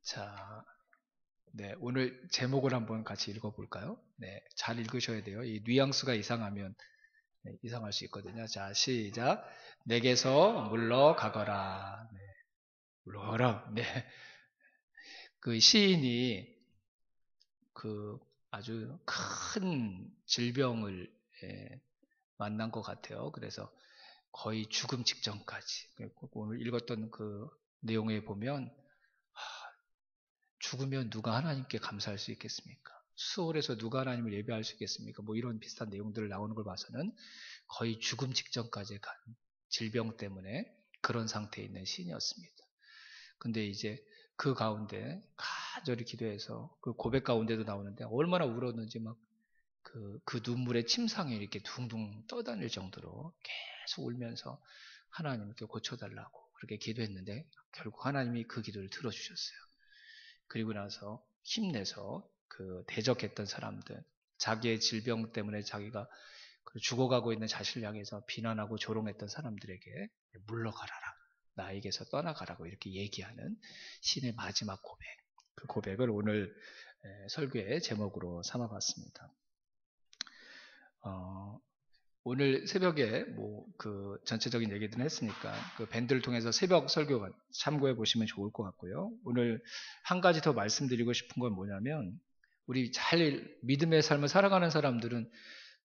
자, 네, 오늘 제목을 한번 같이 읽어볼까요? 네, 잘 읽으셔야 돼요. 이 뉘앙스가 이상하면 이상할 수 있거든요. 자, 시작. 내게서 물러가거라. 네, 물러가라. 네, 그 시인이 그 아주 큰 질병을 만난 것 같아요. 그래서 거의 죽음 직전까지. 오늘 읽었던 그 내용에 보면 죽으면 누가 하나님께 감사할 수 있겠습니까? 수월해서 누가 하나님을 예배할 수 있겠습니까? 뭐 이런 비슷한 내용들을 나오는 걸 봐서는 거의 죽음 직전까지 간 질병 때문에 그런 상태에 있는 시인이었습니다. 근데 이제 그 가운데 간절히 기도해서 그 고백 가운데도 나오는데 얼마나 울었는지 막 그 눈물의 침상에 이렇게 둥둥 떠다닐 정도로 계속 울면서 하나님께 고쳐달라고 그렇게 기도했는데 결국 하나님이 그 기도를 들어주셨어요. 그리고 나서 힘내서 그 대적했던 사람들, 자기의 질병 때문에 자기가 죽어가고 있는 자신을 향해서 비난하고 조롱했던 사람들에게 물러가라라. 나에게서 떠나가라고 이렇게 얘기하는 신의 마지막 고백. 그 고백을 오늘 설교의 제목으로 삼아봤습니다. 오늘 새벽에 뭐 그 전체적인 얘기들은 했으니까 그 밴드를 통해서 새벽 설교 참고해 보시면 좋을 것 같고요. 오늘 한 가지 더 말씀드리고 싶은 건 뭐냐면 우리 잘 믿음의 삶을 살아가는 사람들은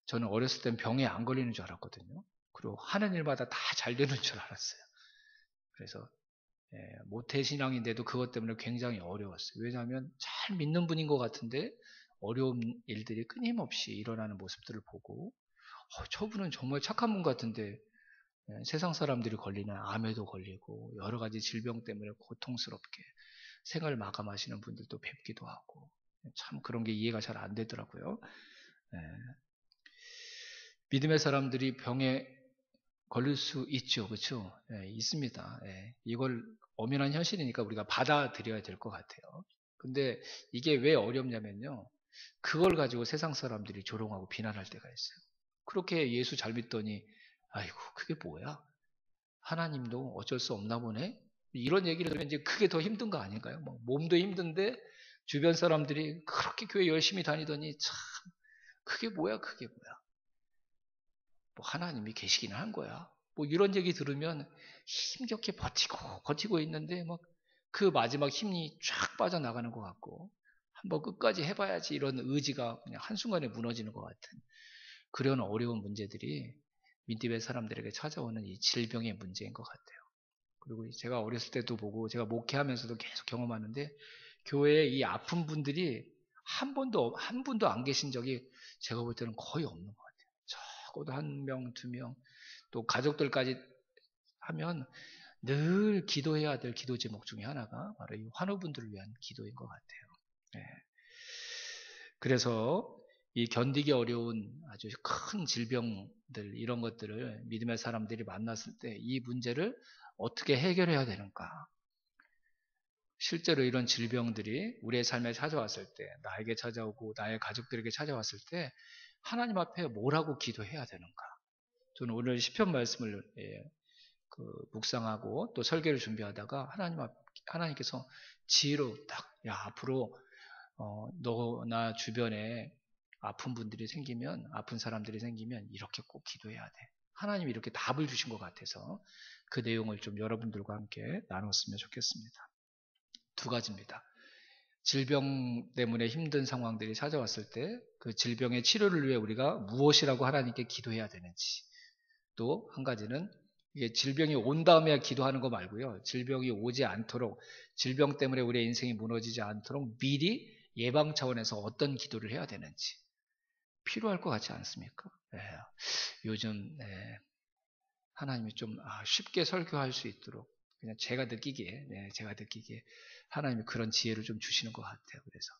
저는 어렸을 땐 병에 안 걸리는 줄 알았거든요. 그리고 하는 일마다 다 잘 되는 줄 알았어요. 그래서 모태신앙인데도 그것 때문에 굉장히 어려웠어요. 왜냐하면 잘 믿는 분인 것 같은데 어려운 일들이 끊임없이 일어나는 모습들을 보고 저분은 정말 착한 분 같은데 세상 사람들이 걸리는 암에도 걸리고 여러 가지 질병 때문에 고통스럽게 생을 마감하시는 분들도 뵙기도 하고 참 그런 게 이해가 잘 안 되더라고요. 예, 믿음의 사람들이 병에 걸릴 수 있죠, 그렇죠? 예, 있습니다. 예, 이걸 엄연한 현실이니까 우리가 받아들여야 될 것 같아요. 근데 이게 왜 어렵냐면요, 그걸 가지고 세상 사람들이 조롱하고 비난할 때가 있어요. 그렇게 예수 잘 믿더니 아이고 그게 뭐야? 하나님도 어쩔 수 없나 보네? 이런 얘기를 들으면 이제 그게 더 힘든 거 아닌가요? 뭐 몸도 힘든데 주변 사람들이 그렇게 교회 열심히 다니더니 참 그게 뭐야 그게 뭐야? 뭐 하나님이 계시기는 한 거야. 뭐 이런 얘기 들으면 힘겹게 버티고 있는데 막 그 마지막 힘이 쫙 빠져나가는 것 같고 한번 끝까지 해봐야지 이런 의지가 그냥 한순간에 무너지는 것 같은 그런 어려운 문제들이 민디의 사람들에게 찾아오는 이 질병의 문제인 것 같아요. 그리고 제가 어렸을 때도 보고 제가 목회하면서도 계속 경험하는데 교회에 이 아픈 분들이 한 분도 안 계신 적이 제가 볼 때는 거의 없는 것 같아요. 적어도 한 명, 두 명, 또 가족들까지 하면 늘 기도해야 될 기도 제목 중에 하나가 바로 이 환우분들을 위한 기도인 것 같아요. 네. 그래서 이 견디기 어려운 아주 큰 질병들 이런 것들을 믿음의 사람들이 만났을 때 이 문제를 어떻게 해결해야 되는가? 실제로 이런 질병들이 우리의 삶에 찾아왔을 때, 나에게 찾아오고 나의 가족들에게 찾아왔을 때 하나님 앞에 뭐라고 기도해야 되는가? 저는 오늘 시편 말씀을 묵상하고 또 설교를 준비하다가 하나님께서 지혜로 딱, 야, 앞으로 너나 주변에 아픈 사람들이 생기면 이렇게 꼭 기도해야 돼. 하나님이 이렇게 답을 주신 것 같아서 그 내용을 좀 여러분들과 함께 나눴으면 좋겠습니다. 두 가지입니다. 질병 때문에 힘든 상황들이 찾아왔을 때 그 질병의 치료를 위해 우리가 무엇이라고 하나님께 기도해야 되는지, 또 한 가지는 이게 질병이 온 다음에 기도하는 거 말고요. 질병이 오지 않도록, 질병 때문에 우리의 인생이 무너지지 않도록 미리 예방 차원에서 어떤 기도를 해야 되는지 필요할 것 같지 않습니까? 예, 요즘 하나님이 좀 쉽게 설교할 수 있도록 그냥 제가 느끼기에 하나님이 그런 지혜를 좀 주시는 것 같아요. 그래서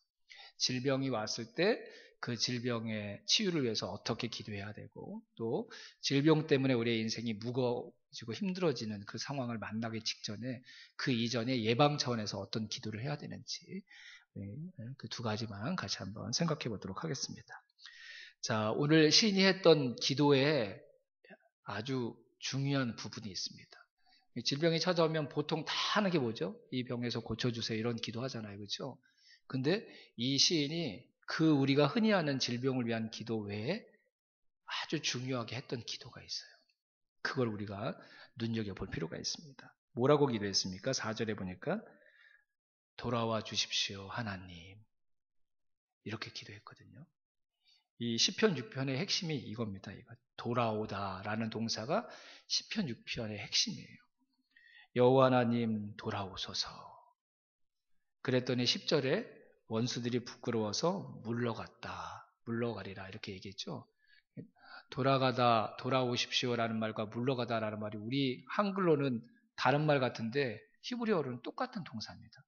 질병이 왔을 때 그 질병의 치유를 위해서 어떻게 기도해야 되고 또 질병 때문에 우리의 인생이 무거워지고 힘들어지는 그 상황을 만나기 직전에 그 이전에 예방 차원에서 어떤 기도를 해야 되는지 그 두 가지만 같이 한번 생각해 보도록 하겠습니다. 자, 오늘 시인이 했던 기도에 아주 중요한 부분이 있습니다. 질병이 찾아오면 보통 다 하는 게 뭐죠? 이 병에서 고쳐주세요. 이런 기도 하잖아요. 그렇죠? 근데 이 시인이 그 우리가 흔히 하는 질병을 위한 기도 외에 아주 중요하게 했던 기도가 있어요. 그걸 우리가 눈여겨볼 필요가 있습니다. 뭐라고 기도했습니까? 4절에 보니까 돌아와 주십시오 하나님, 이렇게 기도했거든요. 이 시편 6편의 핵심이 이겁니다. 이거 돌아오다라는 동사가 시편 6편의 핵심이에요. 여호와 하나님 돌아오소서. 그랬더니 10절에 원수들이 부끄러워서 물러가리라 이렇게 얘기했죠. 돌아가다, 돌아오십시오라는 말과 물러가다라는 말이 우리 한글로는 다른 말 같은데 히브리어로는 똑같은 동사입니다.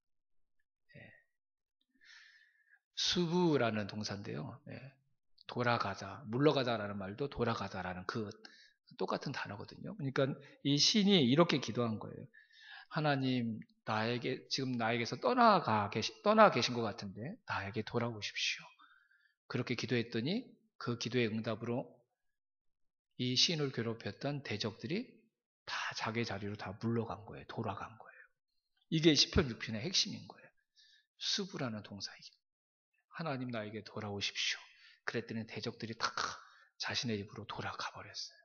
수부라는 동사인데요. 돌아가다, 물러가다라는 말도 돌아가다라는 그 똑같은 단어거든요. 그러니까 이 신이 이렇게 기도한 거예요. 하나님, 지금 나에게서 떠나 계신 것 같은데 나에게 돌아오십시오. 그렇게 기도했더니 그 기도의 응답으로 이 시인을 괴롭혔던 대적들이 다 자기 자리로 다 물러간 거예요. 돌아간 거예요. 이게 시편 6편의 핵심인 거예요. 수부라는 동사이기. 하나님 나에게 돌아오십시오. 그랬더니 대적들이 다 자신의 입으로 돌아가 버렸어요.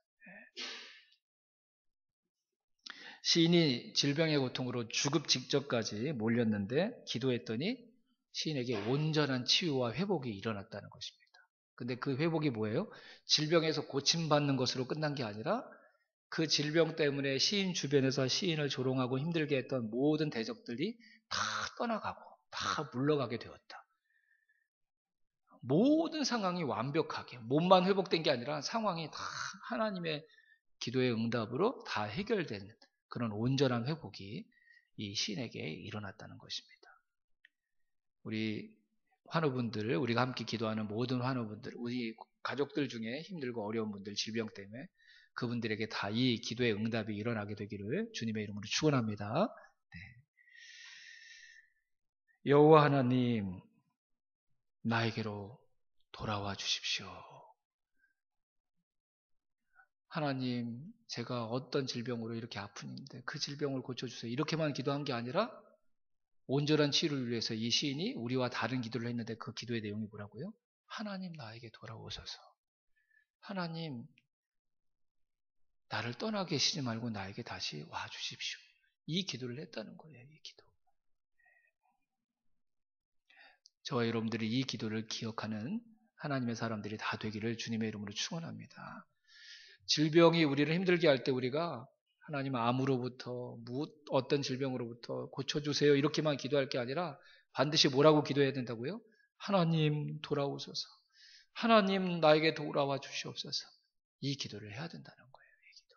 시인이 질병의 고통으로 죽음 직전까지 몰렸는데 기도했더니 시인에게 온전한 치유와 회복이 일어났다는 것입니다. 근데 그 회복이 뭐예요? 질병에서 고침받는 것으로 끝난 게 아니라 그 질병 때문에 시인 주변에서 시인을 조롱하고 힘들게 했던 모든 대적들이 다 떠나가고 다 물러가게 되었다. 모든 상황이 완벽하게 몸만 회복된 게 아니라 상황이 다 하나님의 기도의 응답으로 다 해결된 그런 온전한 회복이 이 시인에게 일어났다는 것입니다. 우리 환우분들, 우리가 함께 기도하는 모든 환우분들, 우리 가족들 중에 힘들고 어려운 분들, 질병 때문에 그분들에게 다 이 기도의 응답이 일어나게 되기를 주님의 이름으로 축원합니다. 여호와 하나님, 나에게로 돌아와 주십시오. 하나님, 제가 어떤 질병으로 이렇게 아픈데 그 질병을 고쳐주세요. 이렇게만 기도한 게 아니라 온전한 치유를 위해서 이 시인이 우리와 다른 기도를 했는데 그 기도의 내용이 뭐라고요? 하나님 나에게 돌아오소서. 하나님 나를 떠나 계시지 말고 나에게 다시 와 주십시오. 이 기도를 했다는 거예요. 이 기도. 저와 여러분들이 이 기도를 기억하는 하나님의 사람들이 다 되기를 주님의 이름으로 축원합니다. 질병이 우리를 힘들게 할 때 우리가 하나님 암으로부터 어떤 질병으로부터 고쳐주세요 이렇게만 기도할 게 아니라 반드시 뭐라고 기도해야 된다고요? 하나님 돌아오소서. 하나님 나에게 돌아와 주시옵소서. 이 기도를 해야 된다는 거예요. 이 기도.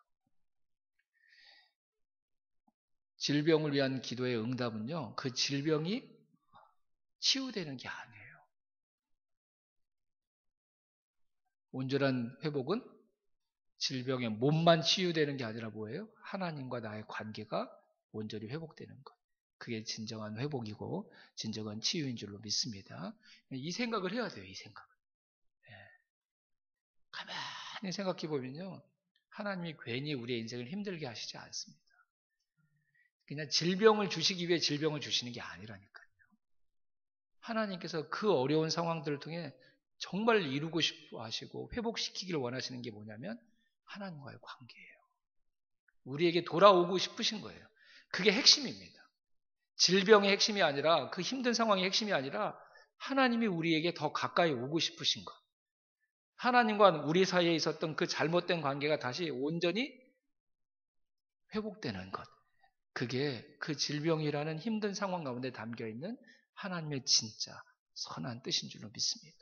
질병을 위한 기도의 응답은요. 그 질병이 치유되는 게 아니에요. 온전한 회복은 질병의 몸만 치유되는 게 아니라 뭐예요? 하나님과 나의 관계가 온전히 회복되는 것. 그게 진정한 회복이고 진정한 치유인 줄로 믿습니다. 이 생각을 해야 돼요. 이 생각. 가만히 생각해 보면요. 하나님이 괜히 우리의 인생을 힘들게 하시지 않습니다. 그냥 질병을 주시기 위해 질병을 주시는 게 아니라니까요. 하나님께서 그 어려운 상황들을 통해 정말 이루고 싶어 하시고 회복시키기를 원하시는 게 뭐냐면 하나님과의 관계예요. 우리에게 돌아오고 싶으신 거예요. 그게 핵심입니다. 질병의 핵심이 아니라 그 힘든 상황의 핵심이 아니라 하나님이 우리에게 더 가까이 오고 싶으신 것. 하나님과 우리 사이에 있었던 그 잘못된 관계가 다시 온전히 회복되는 것. 그게 그 질병이라는 힘든 상황 가운데 담겨 있는 하나님의 진짜 선한 뜻인 줄로 믿습니다.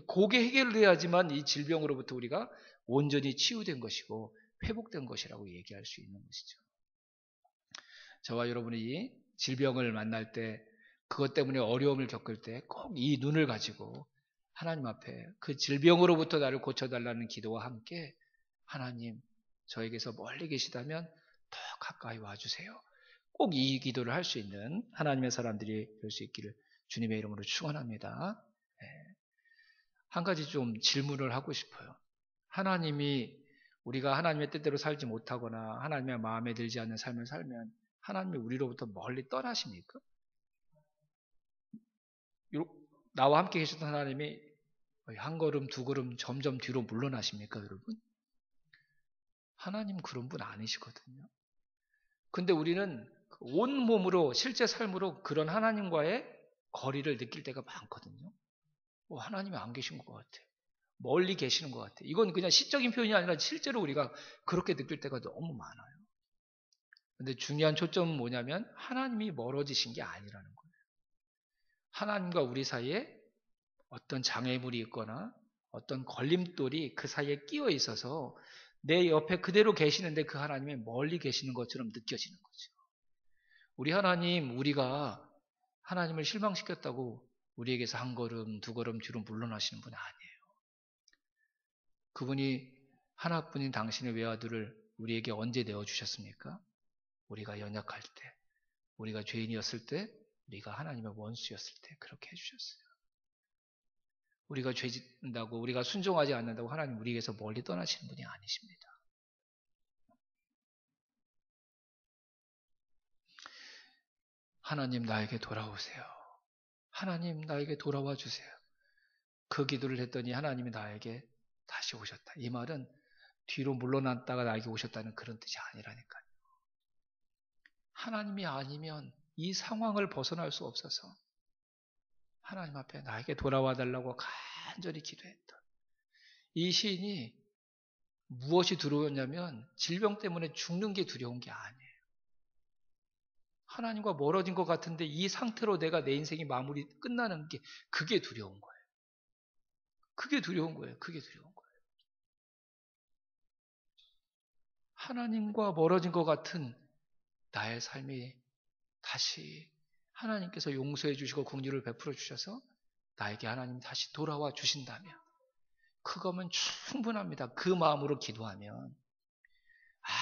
그게 해결돼야지만 이 질병으로부터 우리가 온전히 치유된 것이고 회복된 것이라고 얘기할 수 있는 것이죠. 저와 여러분이 질병을 만날 때 그것 때문에 어려움을 겪을 때 꼭 이 눈을 가지고 하나님 앞에 그 질병으로부터 나를 고쳐달라는 기도와 함께 하나님 저에게서 멀리 계시다면 더 가까이 와주세요. 꼭 이 기도를 할 수 있는 하나님의 사람들이 될 수 있기를 주님의 이름으로 축원합니다. 한 가지 좀 질문을 하고 싶어요. 하나님이 우리가 하나님의 뜻대로 살지 못하거나 하나님의 마음에 들지 않는 삶을 살면 하나님이 우리로부터 멀리 떠나십니까? 나와 함께 계셨던 하나님이 한 걸음 두 걸음 점점 뒤로 물러나십니까, 여러분? 하나님 그런 분 아니시거든요. 근데 우리는 온 몸으로 실제 삶으로 그런 하나님과의 거리를 느낄 때가 많거든요. 하나님이 안 계신 것 같아. 멀리 계시는 것 같아. 이건 그냥 시적인 표현이 아니라 실제로 우리가 그렇게 느낄 때가 너무 많아요. 근데 중요한 초점은 뭐냐면 하나님이 멀어지신 게 아니라는 거예요. 하나님과 우리 사이에 어떤 장애물이 있거나 어떤 걸림돌이 그 사이에 끼어 있어서 내 옆에 그대로 계시는데 그 하나님이 멀리 계시는 것처럼 느껴지는 거죠. 우리 하나님, 우리가 하나님을 실망시켰다고 우리에게서 한 걸음, 두 걸음 뒤로 물러나시는 분이 아니에요. 그분이 하나뿐인 당신의 외아들을 우리에게 언제 내어주셨습니까? 우리가 연약할 때, 우리가 죄인이었을 때, 우리가 하나님의 원수였을 때 그렇게 해주셨어요. 우리가 죄 짓는다고, 우리가 순종하지 않는다고 하나님 우리에게서 멀리 떠나시는 분이 아니십니다. 하나님 나에게 돌아오세요. 하나님 나에게 돌아와 주세요. 그 기도를 했더니 하나님이 나에게 다시 오셨다. 이 말은 뒤로 물러났다가 나에게 오셨다는 그런 뜻이 아니라니까요. 하나님이 아니면 이 상황을 벗어날 수 없어서 하나님 앞에 나에게 돌아와 달라고 간절히 기도했던 이 시인이 무엇이 두려웠냐면 질병 때문에 죽는 게 두려운 게 아니에요. 하나님과 멀어진 것 같은데 이 상태로 내가 내 인생이 마무리 끝나는 게 그게 두려운 거예요. 그게 두려운 거예요. 그게 두려운 거예요. 하나님과 멀어진 것 같은 나의 삶이 다시 하나님께서 용서해 주시고 긍휼을 베풀어 주셔서 나에게 하나님 다시 돌아와 주신다면 그거면 충분합니다. 그 마음으로 기도하면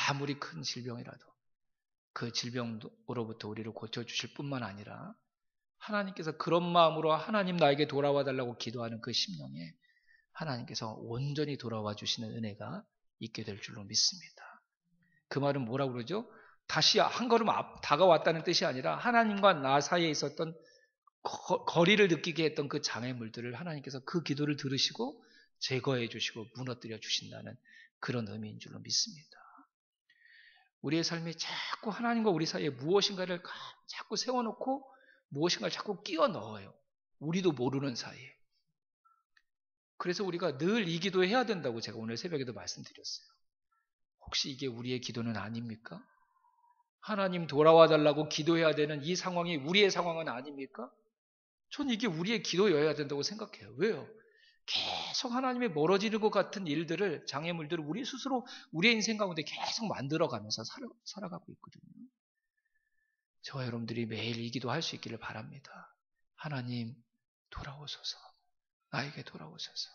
아무리 큰 질병이라도 그 질병으로부터 우리를 고쳐주실 뿐만 아니라 하나님께서 그런 마음으로 하나님 나에게 돌아와 달라고 기도하는 그 심령에 하나님께서 온전히 돌아와 주시는 은혜가 있게 될 줄로 믿습니다. 그 말은 뭐라고 그러죠? 다시 한 걸음 다가왔다는 뜻이 아니라 하나님과 나 사이에 있었던 거리를 느끼게 했던 그 장애물들을 하나님께서 그 기도를 들으시고 제거해 주시고 무너뜨려 주신다는 그런 의미인 줄로 믿습니다. 우리의 삶이 자꾸 하나님과 우리 사이에 무엇인가를 자꾸 세워놓고 무엇인가를 자꾸 끼워 넣어요. 우리도 모르는 사이에. 그래서 우리가 늘 이 기도해야 된다고 제가 오늘 새벽에도 말씀드렸어요. 혹시 이게 우리의 기도는 아닙니까? 하나님 돌아와 달라고 기도해야 되는 이 상황이 우리의 상황은 아닙니까? 전 이게 우리의 기도여야 된다고 생각해요. 왜요? 계속 하나님의 멀어지는 것 같은 일들을, 장애물들을 우리 스스로 우리의 인생 가운데 계속 만들어가면서 살아가고 있거든요. 저와 여러분들이 매일 이 기도할 수 있기를 바랍니다. 하나님 돌아오소서. 나에게 돌아오소서.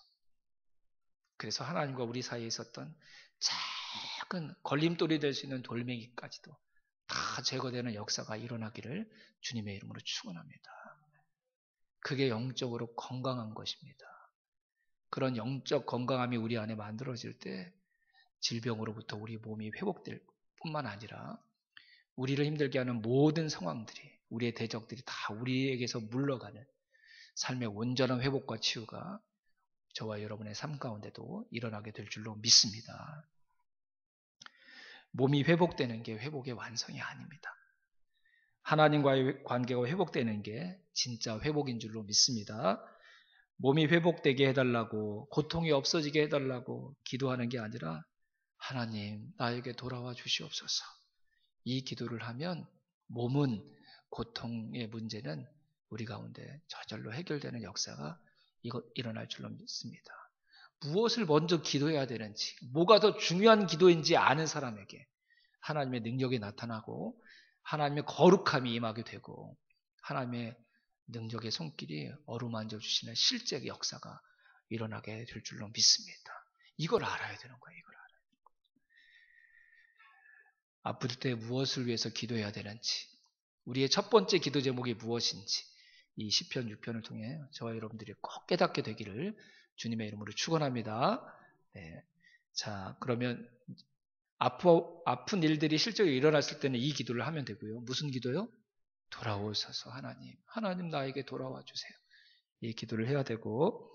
그래서 하나님과 우리 사이에 있었던 작은 걸림돌이 될 수 있는 돌멩이까지도 다 제거되는 역사가 일어나기를 주님의 이름으로 축원합니다. 그게 영적으로 건강한 것입니다. 그런 영적 건강함이 우리 안에 만들어질 때 질병으로부터 우리 몸이 회복될 뿐만 아니라 우리를 힘들게 하는 모든 상황들이, 우리의 대적들이 다 우리에게서 물러가는 삶의 온전한 회복과 치유가 저와 여러분의 삶 가운데도 일어나게 될 줄로 믿습니다. 몸이 회복되는 게 회복의 완성이 아닙니다. 하나님과의 관계가 회복되는 게 진짜 회복인 줄로 믿습니다. 몸이 회복되게 해달라고, 고통이 없어지게 해달라고 기도하는 게 아니라 하나님 나에게 돌아와 주시옵소서. 이 기도를 하면 몸은, 고통의 문제는 우리 가운데 저절로 해결되는 역사가 일어날 줄로 믿습니다. 무엇을 먼저 기도해야 되는지, 뭐가 더 중요한 기도인지 아는 사람에게 하나님의 능력이 나타나고 하나님의 거룩함이 임하게 되고 하나님의 능력의 손길이 어루만져 주시는 실제 역사가 일어나게 될 줄로 믿습니다. 이걸 알아야 되는 거예요. 이걸 알아야 되는 거예요. 아플 때 무엇을 위해서 기도해야 되는지, 우리의 첫 번째 기도 제목이 무엇인지 이 시편 6편을 통해 저와 여러분들이 꼭 깨닫게 되기를 주님의 이름으로 축원합니다. 네. 자, 그러면 아픈 일들이 실제로 일어났을 때는 이 기도를 하면 되고요. 무슨 기도요? 돌아오소서 하나님. 하나님 나에게 돌아와 주세요. 이 기도를 해야 되고,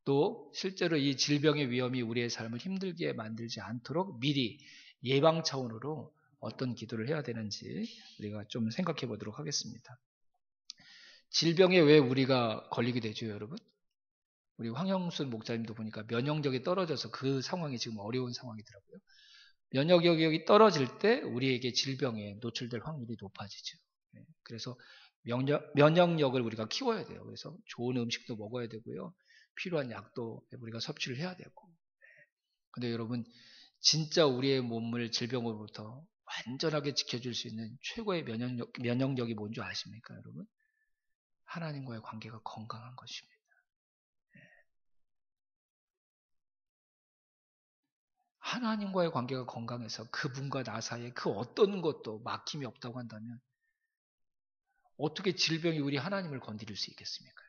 또 실제로 이 질병의 위험이 우리의 삶을 힘들게 만들지 않도록 미리 예방 차원으로 어떤 기도를 해야 되는지 우리가 좀 생각해 보도록 하겠습니다. 질병에 왜 우리가 걸리게 되죠, 여러분? 우리 황영순 목사님도 보니까 면역력이 떨어져서 그 상황이 지금 어려운 상황이더라고요. 면역력이 떨어질 때 우리에게 질병에 노출될 확률이 높아지죠. 그래서 면역력을 우리가 키워야 돼요. 그래서 좋은 음식도 먹어야 되고요. 필요한 약도 우리가 섭취를 해야 되고. 근데 여러분, 진짜 우리의 몸을 질병으로부터 완전하게 지켜줄 수 있는 최고의 면역력이 뭔지 아십니까, 여러분? 하나님과의 관계가 건강한 것입니다. 하나님과의 관계가 건강해서 그분과 나 사이에 그 어떤 것도 막힘이 없다고 한다면 어떻게 질병이 우리 하나님을 건드릴 수 있겠습니까?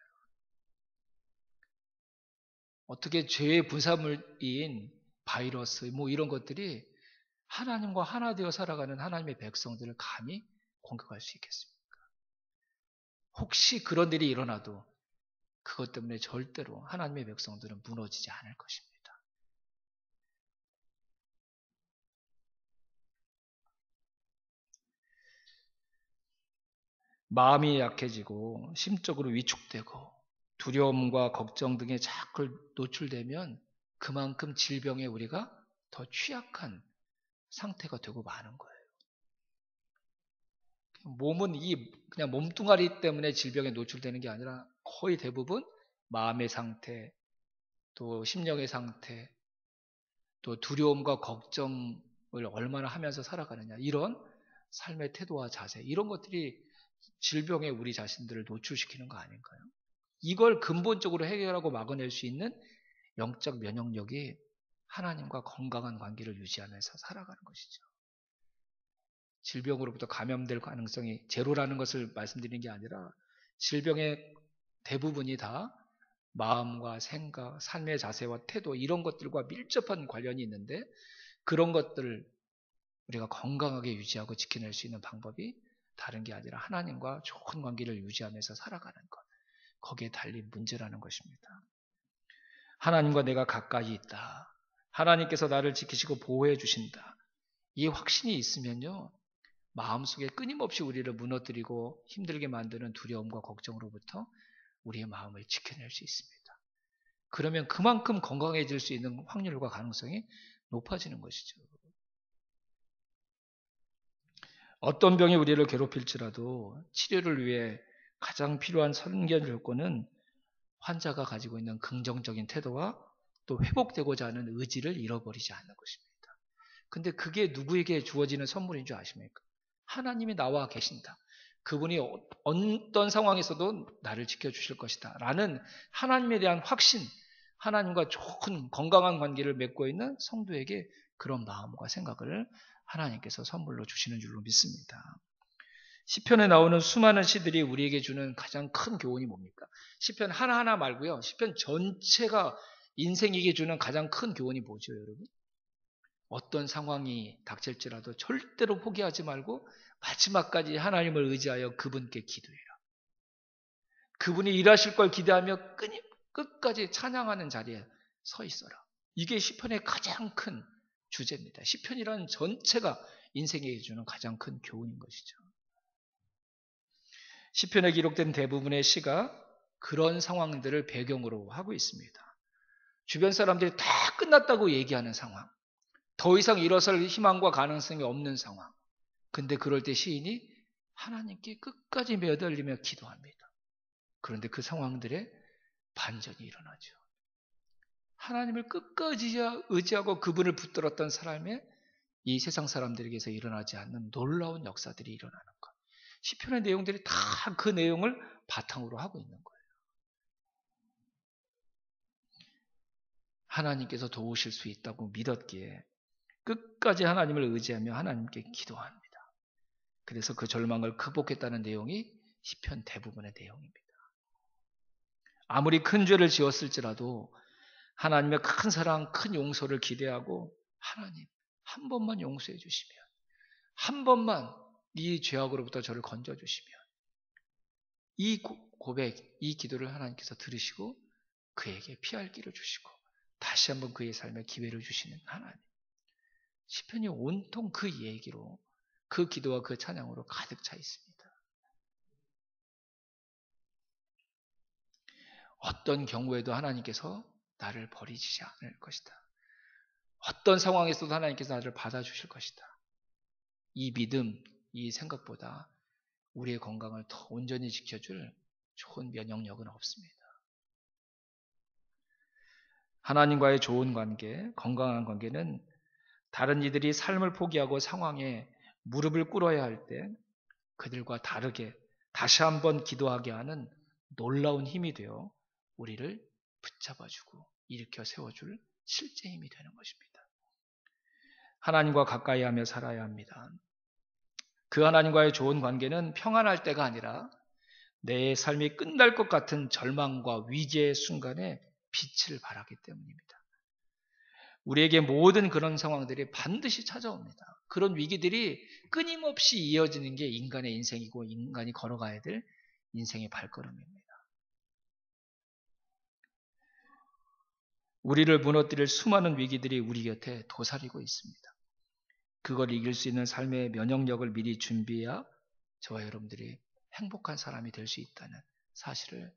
어떻게 죄의 분사물인 바이러스 뭐 이런 것들이 하나님과 하나 되어 살아가는 하나님의 백성들을 감히 공격할 수 있겠습니까? 혹시 그런 일이 일어나도 그것 때문에 절대로 하나님의 백성들은 무너지지 않을 것입니다. 마음이 약해지고 심적으로 위축되고 두려움과 걱정 등에 자꾸 노출되면 그만큼 질병에 우리가 더 취약한 상태가 되고 마는 거예요. 몸은 그냥 몸뚱아리 때문에 질병에 노출되는 게 아니라 거의 대부분 마음의 상태, 또 심령의 상태, 또 두려움과 걱정을 얼마나 하면서 살아가느냐 이런 삶의 태도와 자세 이런 것들이 질병에 우리 자신들을 노출시키는 거 아닌가요? 이걸 근본적으로 해결하고 막아낼 수 있는 영적 면역력이 하나님과 건강한 관계를 유지하면서 살아가는 것이죠. 질병으로부터 감염될 가능성이 제로라는 것을 말씀드리는 게 아니라 질병의 대부분이 다 마음과 생각, 삶의 자세와 태도 이런 것들과 밀접한 관련이 있는데 그런 것들을 우리가 건강하게 유지하고 지켜낼 수 있는 방법이 다른 게 아니라 하나님과 좋은 관계를 유지하면서 살아가는 것. 거기에 달린 문제라는 것입니다. 하나님과 내가 가까이 있다. 하나님께서 나를 지키시고 보호해 주신다. 이 확신이 있으면요. 마음속에 끊임없이 우리를 무너뜨리고 힘들게 만드는 두려움과 걱정으로부터 우리의 마음을 지켜낼 수 있습니다. 그러면 그만큼 건강해질 수 있는 확률과 가능성이 높아지는 것이죠. 어떤 병이 우리를 괴롭힐지라도 치료를 위해 가장 필요한 선견 조건은 환자가 가지고 있는 긍정적인 태도와 또 회복되고자 하는 의지를 잃어버리지 않는 것입니다. 근데 그게 누구에게 주어지는 선물인 줄 아십니까? 하나님이 나와 계신다. 그분이 어떤 상황에서도 나를 지켜주실 것이다. 라는 하나님에 대한 확신, 하나님과 좋은 건강한 관계를 맺고 있는 성도에게 그런 마음과 생각을 하나님께서 선물로 주시는 줄로 믿습니다. 시편에 나오는 수많은 시들이 우리에게 주는 가장 큰 교훈이 뭡니까? 시편 하나하나 말고요. 시편 전체가 인생에게 주는 가장 큰 교훈이 뭐죠, 여러분? 어떤 상황이 닥칠지라도 절대로 포기하지 말고 마지막까지 하나님을 의지하여 그분께 기도해라. 그분이 일하실 걸 기대하며 끝까지 찬양하는 자리에 서 있어라. 이게 시편의 가장 큰 주제입니다. 시편이라는 전체가 인생에게 주는 가장 큰 교훈인 것이죠. 시편에 기록된 대부분의 시가 그런 상황들을 배경으로 하고 있습니다. 주변 사람들이 다 끝났다고 얘기하는 상황. 더 이상 일어설 희망과 가능성이 없는 상황. 근데 그럴 때 시인이 하나님께 끝까지 매달리며 기도합니다. 그런데 그 상황들에 반전이 일어나죠. 하나님을 끝까지 의지하고 그분을 붙들었던 사람의 이 세상 사람들에게서 일어나지 않는 놀라운 역사들이 일어나는 것. 시편의 내용들이 다 그 내용을 바탕으로 하고 있는 거예요. 하나님께서 도우실 수 있다고 믿었기에 끝까지 하나님을 의지하며 하나님께 기도합니다. 그래서 그 절망을 극복했다는 내용이 시편 대부분의 내용입니다. 아무리 큰 죄를 지었을지라도 하나님의 큰 사랑, 큰 용서를 기대하고 하나님 한 번만 용서해 주시면, 한 번만 이 죄악으로부터 저를 건져주시면, 이 고백, 이 기도를 하나님께서 들으시고 그에게 피할 길을 주시고 다시 한번 그의 삶에 기회를 주시는 하나님. 시편이 온통 그 얘기로, 그 기도와 그 찬양으로 가득 차 있습니다. 어떤 경우에도 하나님께서 나를 버리지 않을 것이다. 어떤 상황에서도 하나님께서 나를 받아주실 것이다. 이 믿음, 이 생각보다 우리의 건강을 더 온전히 지켜줄 좋은 면역력은 없습니다. 하나님과의 좋은 관계, 건강한 관계는 다른 이들이 삶을 포기하고 상황에 무릎을 꿇어야 할 때 그들과 다르게 다시 한번 기도하게 하는 놀라운 힘이 되어 우리를 붙잡아주고 일으켜 세워줄 실제 힘이 되는 것입니다. 하나님과 가까이 하며 살아야 합니다. 그 하나님과의 좋은 관계는 평안할 때가 아니라 내 삶이 끝날 것 같은 절망과 위기의 순간에 빛을 발하기 때문입니다. 우리에게 모든 그런 상황들이 반드시 찾아옵니다. 그런 위기들이 끊임없이 이어지는 게 인간의 인생이고 인간이 걸어가야 될 인생의 발걸음입니다. 우리를 무너뜨릴 수많은 위기들이 우리 곁에 도사리고 있습니다. 그걸 이길 수 있는 삶의 면역력을 미리 준비해야 저와 여러분들이 행복한 사람이 될 수 있다는 사실을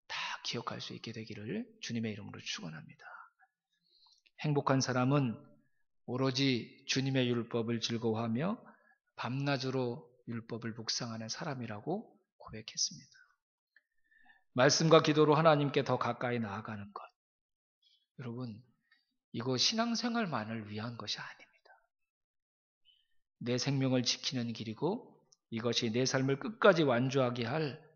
다 기억할 수 있게 되기를 주님의 이름으로 축원합니다. 행복한 사람은 오로지 주님의 율법을 즐거워하며 밤낮으로 율법을 묵상하는 사람이라고 고백했습니다. 말씀과 기도로 하나님께 더 가까이 나아가는 것. 여러분, 이거 신앙생활만을 위한 것이 아닙니다. 내 생명을 지키는 길이고 이것이 내 삶을 끝까지 완주하게 할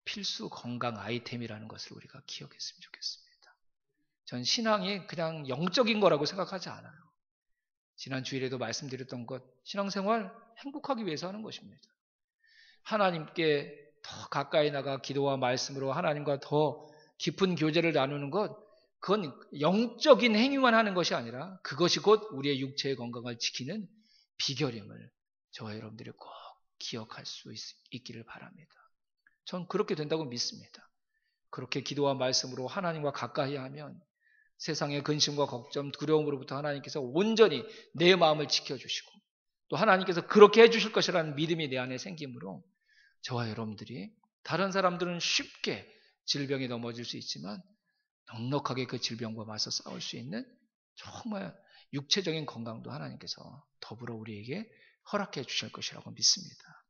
필수 건강 아이템이라는 것을 우리가 기억했으면 좋겠습니다. 전 신앙이 그냥 영적인 거라고 생각하지 않아요. 지난 주일에도 말씀드렸던 것, 신앙생활 행복하기 위해서 하는 것입니다. 하나님께 더 가까이 나가 기도와 말씀으로 하나님과 더 깊은 교제를 나누는 것, 그건 영적인 행위만 하는 것이 아니라 그것이 곧 우리의 육체의 건강을 지키는 비결임을 저와 여러분들이 꼭 기억할 수 있기를 바랍니다. 전 그렇게 된다고 믿습니다. 그렇게 기도와 말씀으로 하나님과 가까이 하면 세상의 근심과 걱정, 두려움으로부터 하나님께서 온전히 내 마음을 지켜주시고 또 하나님께서 그렇게 해주실 것이라는 믿음이 내 안에 생기므로 저와 여러분들이 다른 사람들은 쉽게 질병에 넘어질 수 있지만 넉넉하게 그 질병과 맞서 싸울 수 있는 정말 육체적인 건강도 하나님께서 더불어 우리에게 허락해 주실 것이라고 믿습니다.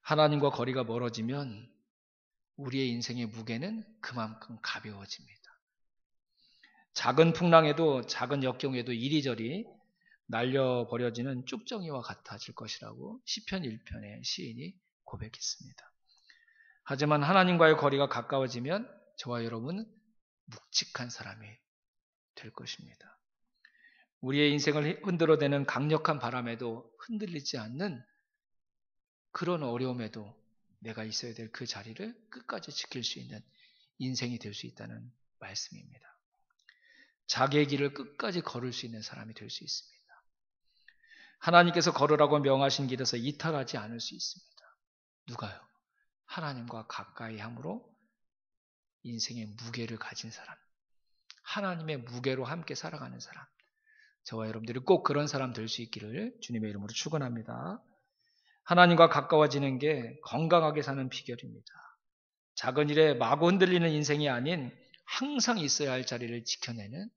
하나님과 거리가 멀어지면 우리의 인생의 무게는 그만큼 가벼워집니다. 작은 풍랑에도 작은 역경에도 이리저리 날려버려지는 쭉정이와 같아질 것이라고 시편 1편의 시인이 고백했습니다. 하지만 하나님과의 거리가 가까워지면 저와 여러분은 묵직한 사람이 될 것입니다. 우리의 인생을 흔들어대는 강력한 바람에도 흔들리지 않는 그런 어려움에도 내가 있어야 될 그 자리를 끝까지 지킬 수 있는 인생이 될 수 있다는 말씀입니다. 자기의 길을 끝까지 걸을 수 있는 사람이 될 수 있습니다. 하나님께서 걸으라고 명하신 길에서 이탈하지 않을 수 있습니다. 누가요? 하나님과 가까이 함으로 인생의 무게를 가진 사람, 하나님의 무게로 함께 살아가는 사람, 저와 여러분들이 꼭 그런 사람 될 수 있기를 주님의 이름으로 축원합니다. 하나님과 가까워지는 게 건강하게 사는 비결입니다. 작은 일에 마구 흔들리는 인생이 아닌 항상 있어야 할 자리를 지켜내는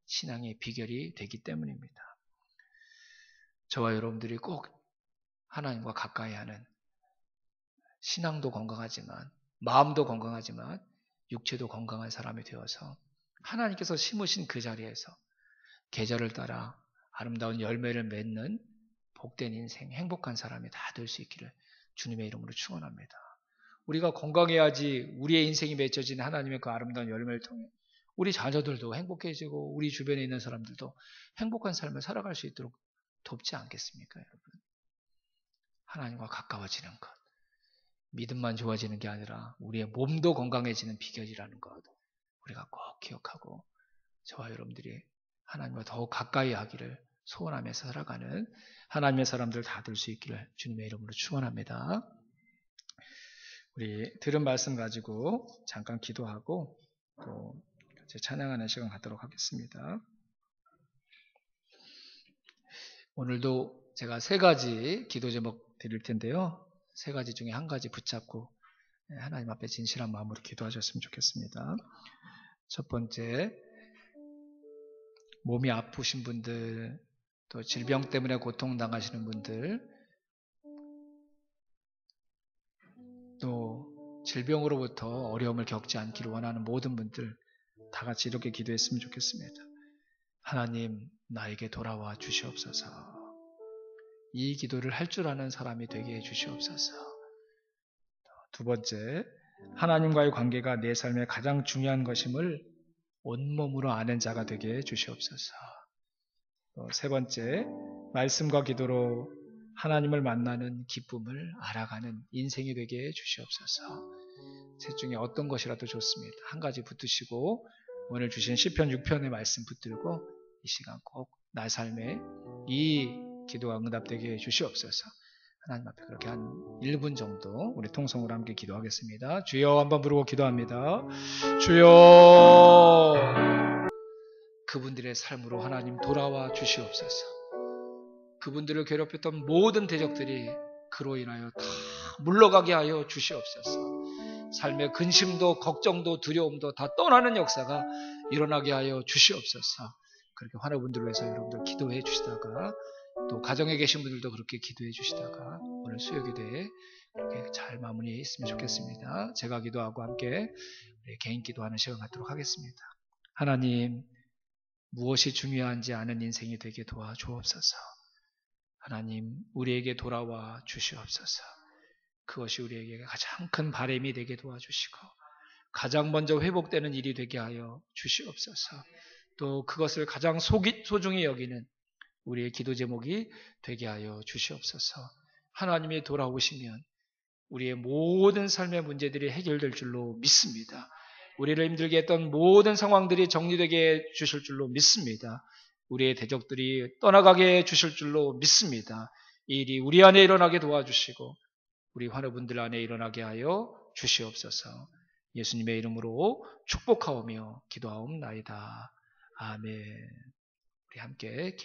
신앙의 비결이 되기 때문입니다. 저와 여러분들이 꼭 하나님과 가까이 하는 신앙도 건강하지만 마음도 건강하지만 육체도 건강한 사람이 되어서 하나님께서 심으신 그 자리에서 계절을 따라 아름다운 열매를 맺는 복된 인생, 행복한 사람이 다 될 수 있기를 주님의 이름으로 축원합니다. 우리가 건강해야지 우리의 인생이 맺혀진 하나님의 그 아름다운 열매를 통해 우리 자녀들도 행복해지고 우리 주변에 있는 사람들도 행복한 삶을 살아갈 수 있도록 돕지 않겠습니까, 여러분? 하나님과 가까워지는 것, 믿음만 좋아지는 게 아니라 우리의 몸도 건강해지는 비결이라는 것 우리가 꼭 기억하고 저와 여러분들이 하나님과 더욱 가까이 하기를 소원하면서 살아가는 하나님의 사람들 다 될 수 있기를 주님의 이름으로 축원합니다. 우리 들은 말씀 가지고 잠깐 기도하고 또 같이 찬양하는 시간 갖도록 하겠습니다. 오늘도 제가 3가지 기도 제목 드릴 텐데요. 3가지 중에 한 가지 붙잡고 하나님 앞에 진실한 마음으로 기도하셨으면 좋겠습니다. 첫 번째, 몸이 아프신 분들, 또 질병 때문에 고통당하시는 분들, 또 질병으로부터 어려움을 겪지 않기를 원하는 모든 분들 다 같이 이렇게 기도했으면 좋겠습니다. 하나님, 나에게 돌아와 주시옵소서. 이 기도를 할 줄 아는 사람이 되게 해 주시옵소서. 두 번째, 하나님과의 관계가 내 삶의 가장 중요한 것임을 온몸으로 아는 자가 되게 해 주시옵소서. 세 번째, 말씀과 기도로 하나님을 만나는 기쁨을 알아가는 인생이 되게 해 주시옵소서. 셋 중에 어떤 것이라도 좋습니다. 한 가지 붙드시고 오늘 주신 시편 6편의 말씀 붙들고 이 시간 꼭 나 삶에 이 기도가 응답되게 해 주시옵소서. 하나님 앞에 그렇게 한 1분 정도 우리 통성으로 함께 기도하겠습니다. 주여 한번 부르고 기도합니다. 주여, 그분들의 삶으로 하나님 돌아와 주시옵소서. 그분들을 괴롭혔던 모든 대적들이 그로 인하여 다 물러가게 하여 주시옵소서. 삶의 근심도 걱정도 두려움도 다 떠나는 역사가 일어나게 하여 주시옵소서. 그렇게 환우 분들을 위해서 여러분들 기도해 주시다가 또 가정에 계신 분들도 그렇게 기도해 주시다가 오늘 수요기도에 그렇게 잘 마무리했으면 좋겠습니다. 제가 기도하고 함께 개인 기도하는 시간 갖도록 하겠습니다. 하나님, 무엇이 중요한지 아는 인생이 되게 도와주옵소서. 하나님, 우리에게 돌아와 주시옵소서. 그것이 우리에게 가장 큰 바람이 되게 도와주시고 가장 먼저 회복되는 일이 되게 하여 주시옵소서. 또 그것을 가장 소중히 여기는 우리의 기도 제목이 되게 하여 주시옵소서. 하나님이 돌아오시면 우리의 모든 삶의 문제들이 해결될 줄로 믿습니다. 우리를 힘들게 했던 모든 상황들이 정리되게 해 주실 줄로 믿습니다. 우리의 대적들이 떠나가게 해 주실 줄로 믿습니다. 이 일이 우리 안에 일어나게 도와주시고 우리 환우분들 안에 일어나게 하여 주시옵소서. 예수님의 이름으로 축복하오며 기도하옵나이다. 아멘. 우리 함께